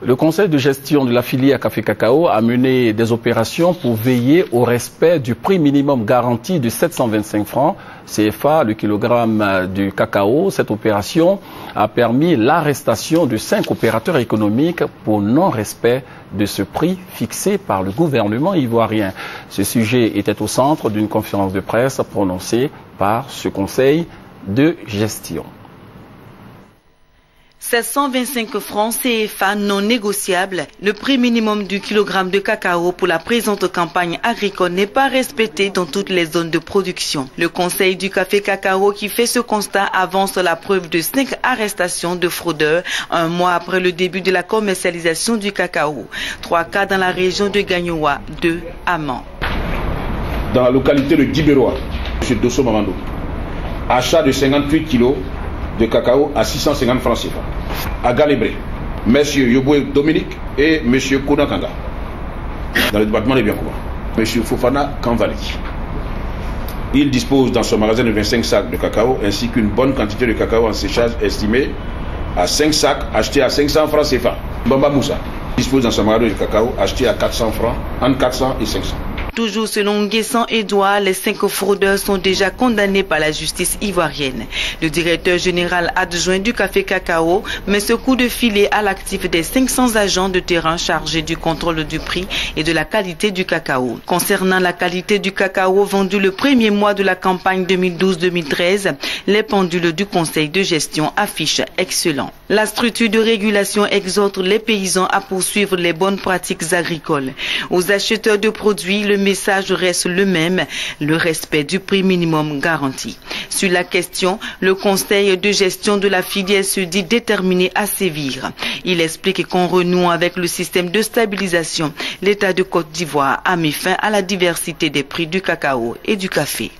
Le conseil de gestion de la filière Café Cacao a mené des opérations pour veiller au respect du prix minimum garanti de 725 francs CFA le kilogramme du cacao. Cette opération a permis l'arrestation de 5 opérateurs économiques pour non-respect de ce prix fixé par le gouvernement ivoirien. Ce sujet était au centre d'une conférence de presse prononcée par ce conseil de gestion. 725 francs CFA non négociables, le prix minimum du kilogramme de cacao pour la présente campagne agricole n'est pas respecté dans toutes les zones de production. Le Conseil du Café Cacao qui fait ce constat avance la preuve de 5 arrestations de fraudeurs un mois après le début de la commercialisation du cacao. 3 cas dans la région de Gagnoa, 2 à Mans. Dans la localité de Dibéroa, M. Dosso Mamando, achat de 58 kilos de cacao à 650 francs CFA. À Galébré, M. Yoboué Dominique et M. Kouna Kanga, dans le département de Biankouba. M. Fofana Kanvali. Il dispose dans son magasin de 25 sacs de cacao ainsi qu'une bonne quantité de cacao en séchage estimée à 5 sacs achetés à 500 francs CFA. Bamba Moussa dispose dans son magasin de cacao acheté à 400 francs, entre 400 et 500. Toujours selon Nguessan Edouard, les 5 fraudeurs sont déjà condamnés par la justice ivoirienne. Le directeur général adjoint du Café Cacao met ce coup de filet à l'actif des 500 agents de terrain chargés du contrôle du prix et de la qualité du cacao. Concernant la qualité du cacao vendu le premier mois de la campagne 2012-2013, les pendules du conseil de gestion affichent excellent. La structure de régulation exhorte les paysans à poursuivre les bonnes pratiques agricoles. Aux acheteurs de produits, le message reste le même, le respect du prix minimum garanti. Sur la question, le conseil de gestion de la filière se dit déterminé à sévir. Il explique qu'en renouant avec le système de stabilisation, l'État de Côte d'Ivoire a mis fin à la diversité des prix du cacao et du café.